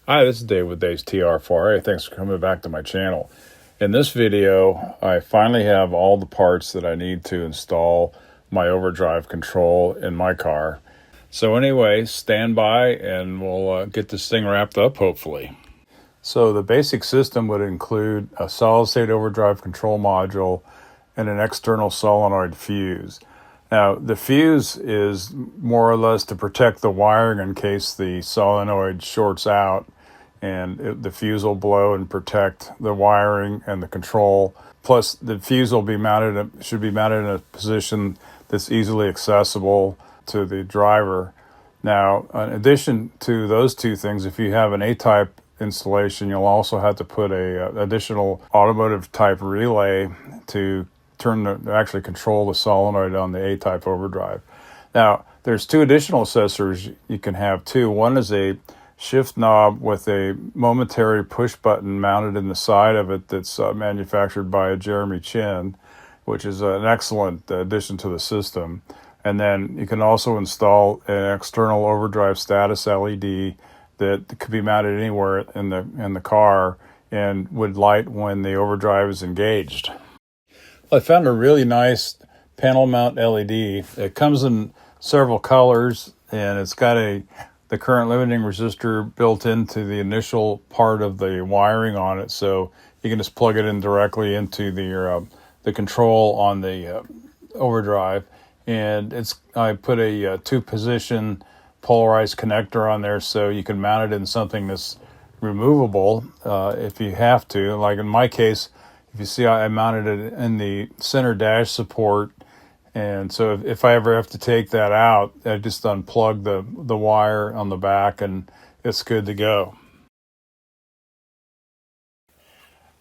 Hi, this is Dave with Dave's TR4A. Thanks for coming back to my channel. In this video, I finally have all the parts that I need to install my overdrive control in my car. So anyway, stand by and we'll get this thing wrapped up, hopefully. So the basic system would include a solid-state overdrive control module and an external solenoid fuse. Now, the fuse is more or less to protect the wiring in case the solenoid shorts out, and the fuse will blow and protect the wiring and the control. Plus, the fuse will be should be mounted in a position that's easily accessible to the driver. Now, in addition to those two things, if you have an A-type installation, you'll also have to put a additional automotive type relay to actually control the solenoid on the A-type overdrive. Now, there's two additional accessories you can have too. One is a shift knob with a momentary push button mounted in the side of it that's manufactured by Jeremy Chinn, which is an excellent addition to the system. And then you can also install an external overdrive status LED that could be mounted anywhere in the car and would light when the overdrive is engaged. I found a really nice panel mount LED. It comes in several colors, and it's got the current limiting resistor built into the initial part of the wiring on it, so you can just plug it in directly into the control on the overdrive. And I put a two-position polarized connector on there, so you can mount it in something that's removable if you have to. Like in my case, if you see, I mounted it in the center dash support, and so if I ever have to take that out, I just unplug the wire on the back and it's good to go.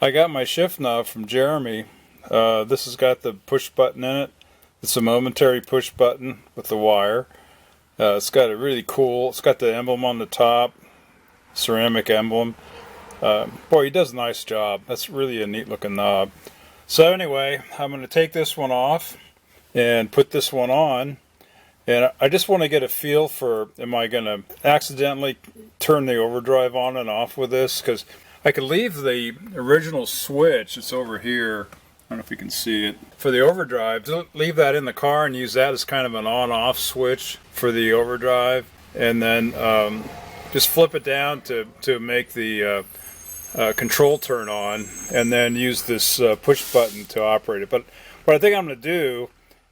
I got my shift knob from Jeremy. This has got the push button in it. It's a momentary push button with the wire. It's got it's got the emblem on the top, ceramic emblem. Boy, he does a nice job. That's really a neat looking knob. So anyway, I'm going to take this one off and put this one on. And I just want to get a feel for, am I going to accidentally turn the overdrive on and off with this? Because I could leave the original switch, it's over here, I don't know if you can see it, for the overdrive, leave that in the car and use that as kind of an on-off switch for the overdrive. And then just flip it down to make the control turn on, and then use this push button to operate it. But what I think I'm going to do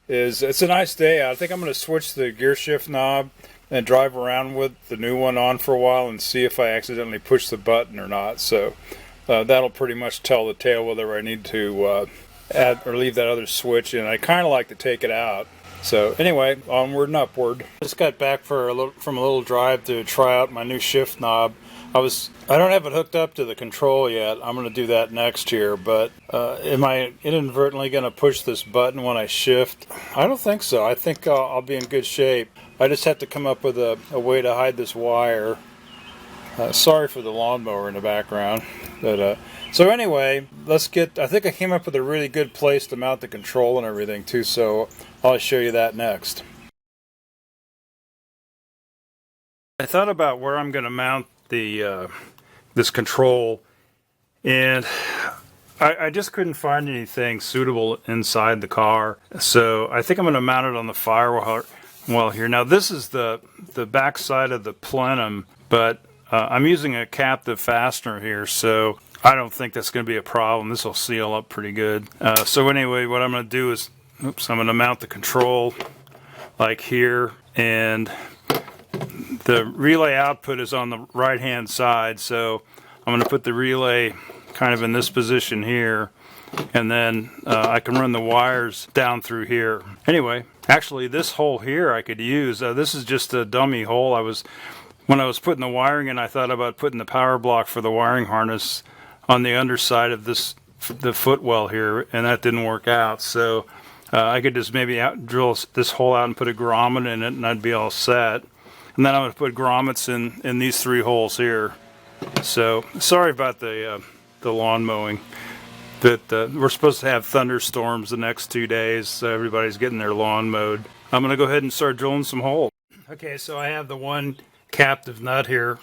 is, it's a nice day out, I think I'm going to switch the gear shift knob and drive around with the new one on for a while and see if I accidentally push the button or not. So that'll pretty much tell the tale whether I need to add or leave that other switch in. I kind of like to take it out. So anyway, onward and upward. Just got back from a little drive to try out my new shift knob. I don't have it hooked up to the control yet. I'm going to do that next here, but am I inadvertently going to push this button when I shift? I don't think so. I think I'll be in good shape. I just have to come up with a way to hide this wire. Sorry for the lawnmower in the background. But so anyway, I think I came up with a really good place to mount the control and everything too, so I'll show you that next. I thought about where I'm going to mount this control, and I just couldn't find anything suitable inside the car, so I think I'm going to mount it on the firewall here. Now this is the back side of the plenum, but I'm using a captive fastener here, so I don't think that's going to be a problem. This will seal up pretty good. So anyway, what I'm going to do is, I'm going to mount the control like here, and the relay output is on the right hand side, so I'm going to put the relay kind of in this position here, and then I can run the wires down through here. Anyway, actually this hole here I could use. This is just a dummy hole. When I was putting the wiring in, I thought about putting the power block for the wiring harness on the underside of the footwell here, and that didn't work out, so I could just maybe drill this hole out and put a grommet in it, and I'd be all set. And then I'm going to put grommets in these three holes here. So sorry about the lawn mowing. But we're supposed to have thunderstorms the next 2 days, so everybody's getting their lawn mowed. I'm going to go ahead and start drilling some holes. Okay, so I have the one captive nut here,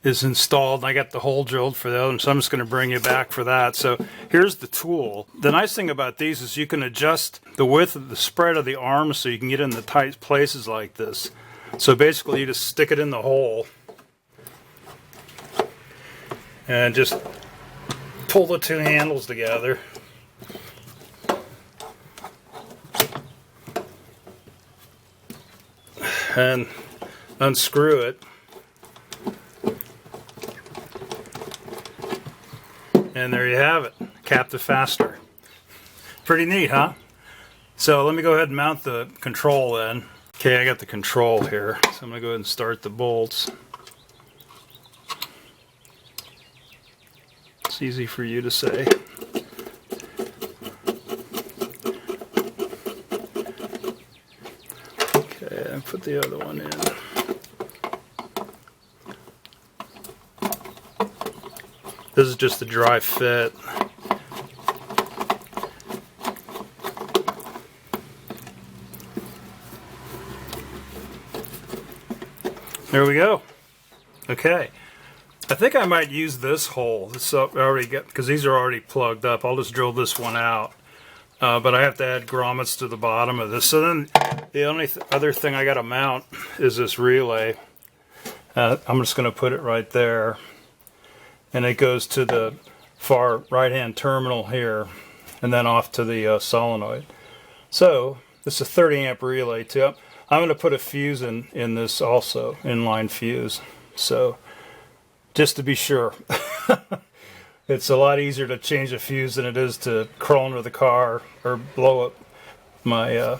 is installed, and I got the hole drilled for those, so I'm just going to bring you back for that. So here's the tool. The nice thing about these is you can adjust the width of the spread of the arms so you can get in the tight places like this. So basically you just stick it in the hole and just pull the two handles together. And unscrew it. And there you have it, captive fastener. Pretty neat, huh? So let me go ahead and mount the control then. Okay, I got the control here, so I'm going to go ahead and start the bolts. It's easy for you to say. Okay, and put the other one in. This is just a dry fit. There we go. Okay. I think I might use this hole. This already got, because these are already plugged up. I'll just drill this one out. But I have to add grommets to the bottom of this. So then the only other thing I got to mount is this relay. I'm just going to put it right there. And it goes to the far right-hand terminal here, and then off to the solenoid. So this is a 30 amp relay too. I'm going to put a fuse in this also, inline fuse. So just to be sure, it's a lot easier to change a fuse than it is to crawl under the car or blow up my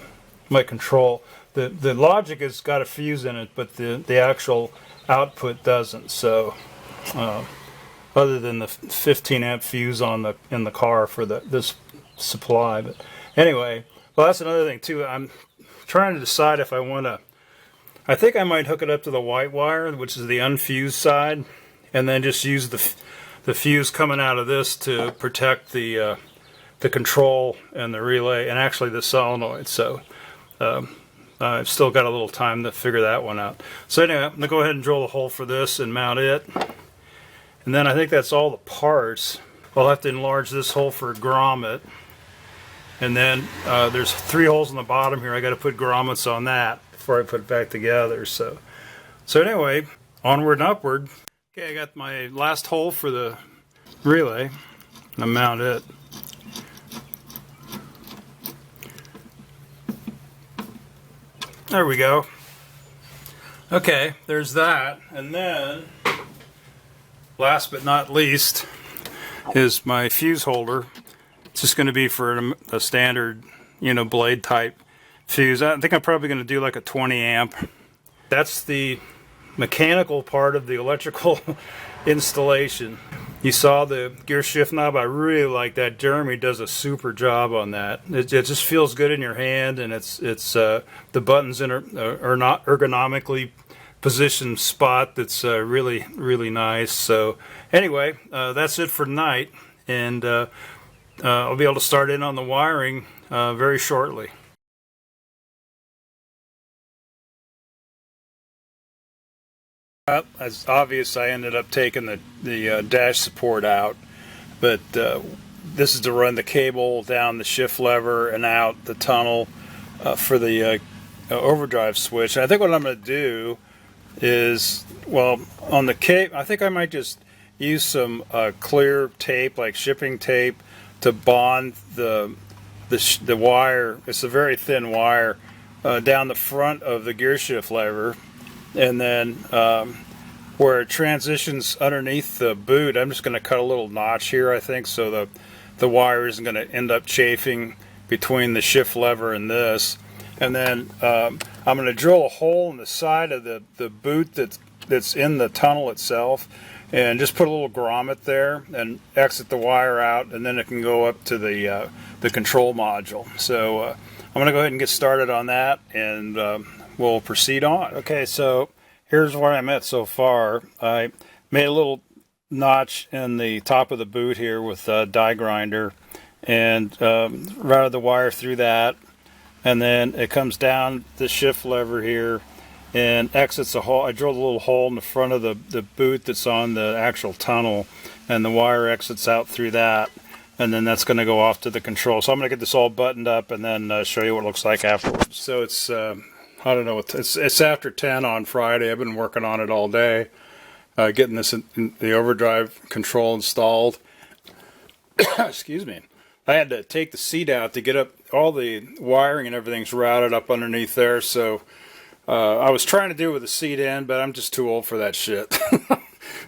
my control. The logic has got a fuse in it, but the actual output doesn't. So. Other than the 15 amp fuse on in the car for this supply. But anyway, well, that's another thing too. I'm trying to decide if I want to. I think I might hook it up to the white wire, which is the unfused side, and then just use the fuse coming out of this to protect the control and the relay, and actually the solenoid. So I've still got a little time to figure that one out. So anyway, I'm gonna go ahead and drill a hole for this and mount it. And then I think that's all the parts. I'll have to enlarge this hole for a grommet. And then there's 3 holes in the bottom here. I got to put grommets on that before I put it back together. So anyway, onward and upward. Okay, I got my last hole for the relay. I'm gonna mount it. There we go. Okay, there's that. And then last but not least is my fuse holder. It's just going to be for a standard, blade type fuse. I think I'm probably going to do like a 20 amp. That's the mechanical part of the electrical installation. You saw the gear shift knob. I really like that. Jeremy does a super job on that. It just feels good in your hand, and it's the buttons are not ergonomically position spot that's really, really nice. So anyway, that's it for tonight, and I'll be able to start in on the wiring very shortly. As obvious, I ended up taking the dash support out, but this is to run the cable down the shift lever and out the tunnel for the overdrive switch. And I think what I'm going to do is, well, on the cable, I think I might just use some clear tape, like shipping tape, to bond the wire. It's a very thin wire down the front of the gear shift lever, and then where it transitions underneath the boot, I'm just going to cut a little notch here, I think, so the wire isn't going to end up chafing between the shift lever and this. And then I'm going to drill a hole in the side of the boot that's in the tunnel itself, and just put a little grommet there and exit the wire out, and then it can go up to the control module. So I'm going to go ahead and get started on that, and we'll proceed on. Okay, so here's where I'm at so far. I made a little notch in the top of the boot here with a die grinder, and routed the wire through that. And then it comes down the shift lever here, and exits a hole. I drilled a little hole in the front of the boot that's on the actual tunnel, and the wire exits out through that, and then that's going to go off to the control. So I'm going to get this all buttoned up and then show you what it looks like afterwards. So it's I don't know, it's after 10 on Friday. I've been working on it all day, getting this in the overdrive control installed. Excuse me. I had to take the seat out to get up. All the wiring and everything's routed up underneath there, so I was trying to do it with the seat in, but I'm just too old for that shit.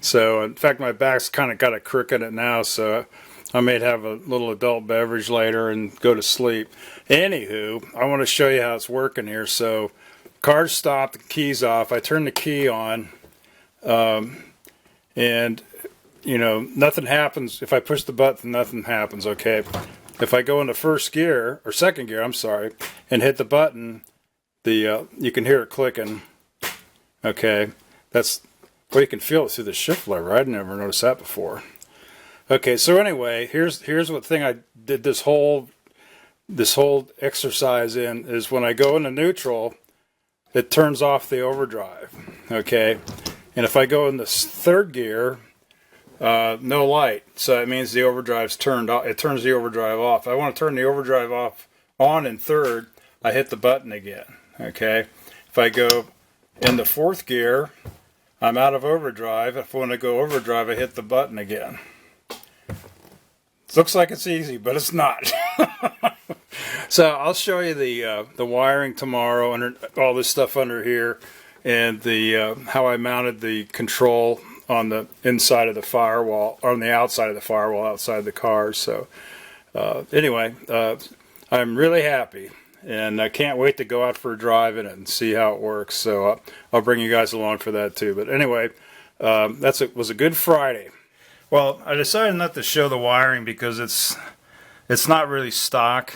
So, in fact, my back's kind of got a crook in it now, so I may have a little adult beverage later and go to sleep. Anywho, I want to show you how it's working here. So, car's stopped, the key's off. I turn the key on, and, you know, nothing happens. If I push the button, nothing happens, okay? If I go into first gear, or second gear, I'm sorry, and hit the button, you can hear it clicking. Okay, well, you can feel it through the shift lever. I'd never noticed that before. Okay, so anyway, here's what thing I did this whole exercise in is when I go into neutral, it turns off the overdrive. Okay, and if I go in the third gear, no light, so that means the overdrive's turned off. It turns the overdrive off. If I want to turn the overdrive on in third, I hit the button again. Okay, if I go in the fourth gear, I'm out of overdrive. If I want to go overdrive, I hit the button again. It looks like it's easy, but it's not. So I'll show you the wiring tomorrow under all this stuff under here, and the how I mounted the control on the inside of the firewall, or on the outside of the firewall outside the car. So anyway, I'm really happy. And I can't wait to go out for a drive in it and see how it works. So I'll bring you guys along for that too. But anyway, was a good Friday. Well, I decided not to show the wiring because it's not really stock.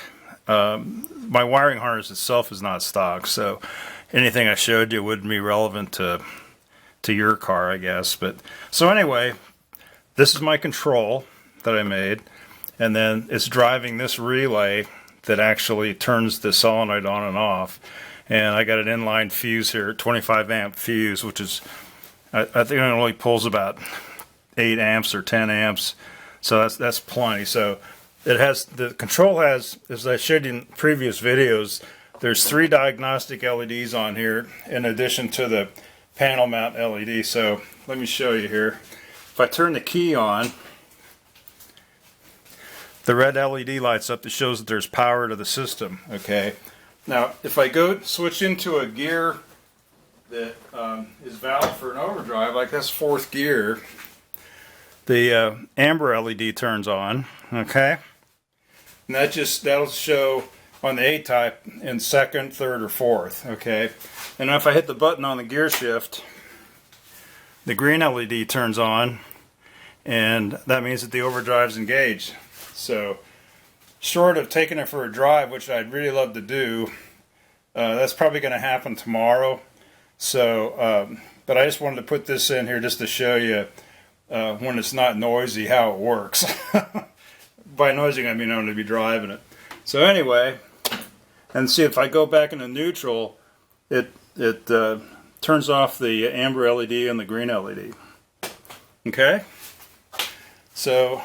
My wiring harness itself is not stock, so anything I showed you wouldn't be relevant to your car, I guess. But so anyway, this is my control that I made, and then it's driving this relay that actually turns the solenoid on and off. And I got an inline fuse here, 25 amp fuse, which is, I think it only pulls about 8 amps or 10 amps. So that's plenty. So it has, the control has, as I showed you in previous videos, there's 3 diagnostic LEDs on here in addition to the panel mount LED. So let me show you here. If I turn the key on, the red LED lights up that shows that there's power to the system. Okay. Now, if I go switch into a gear that is valid for an overdrive, like that's fourth gear, the amber LED turns on. Okay. And that'll show on the A-type in second, third, or fourth. Okay. And if I hit the button on the gear shift, the green LED turns on, and that means that the overdrive's engaged. So, short of taking it for a drive, which I'd really love to do, that's probably going to happen tomorrow. So, but I just wanted to put this in here just to show you when it's not noisy how it works. By noisy, I mean I'm going to be driving it. So anyway, and see if I go back into neutral, it turns off the amber LED and the green LED. Okay. So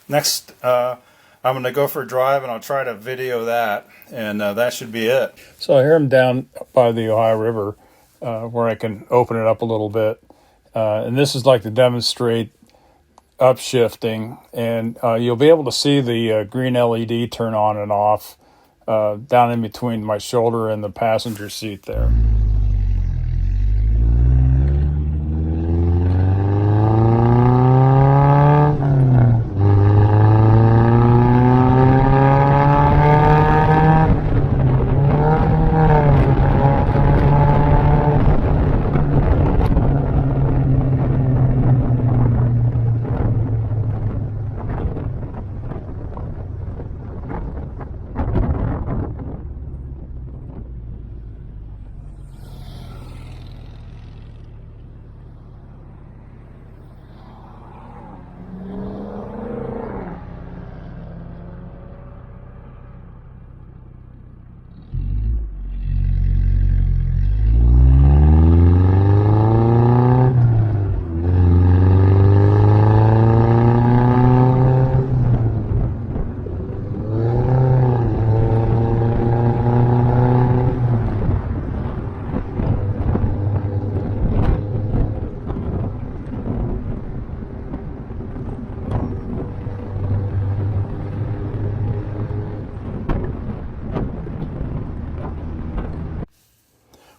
next, I'm going to go for a drive and I'll try to video that, and that should be it. So here I'm down by the Ohio River where I can open it up a little bit. And this is like to demonstrate upshifting, and you'll be able to see the green LED turn on and off down in between my shoulder and the passenger seat there.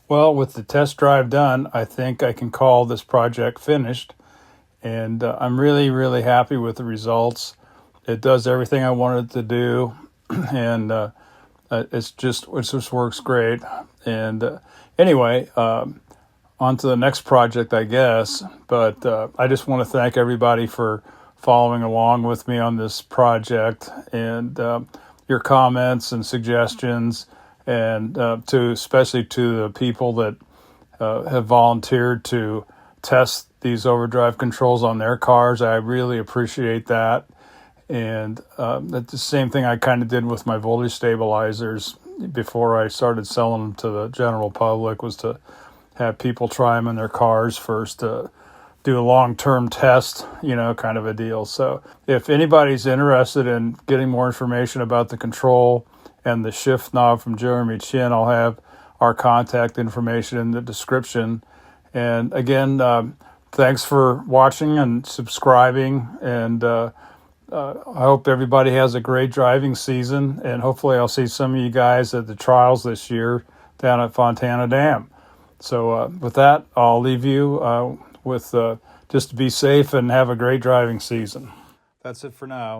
Well, with the test drive done, I think I can call this project finished. And I'm really, really happy with the results. It does everything I wanted it to do. And it just works great. And anyway, on to the next project, I guess. But I just want to thank everybody for following along with me on this project, and your comments and suggestions, and especially to the people that have volunteered to test these overdrive controls on their cars. I really appreciate that. And that's the same thing I kind of did with my voltage stabilizers before I started selling them to the general public, was to have people try them in their cars first to do a long-term test, kind of a deal. So if anybody's interested in getting more information about the control and the shift knob from Jeremy Chinn, I'll have our contact information in the description. And again, thanks for watching and subscribing, and I hope everybody has a great driving season, and hopefully I'll see some of you guys at the trials this year down at Fontana Dam. So with that, I'll leave you with just to be safe and have a great driving season. That's it for now.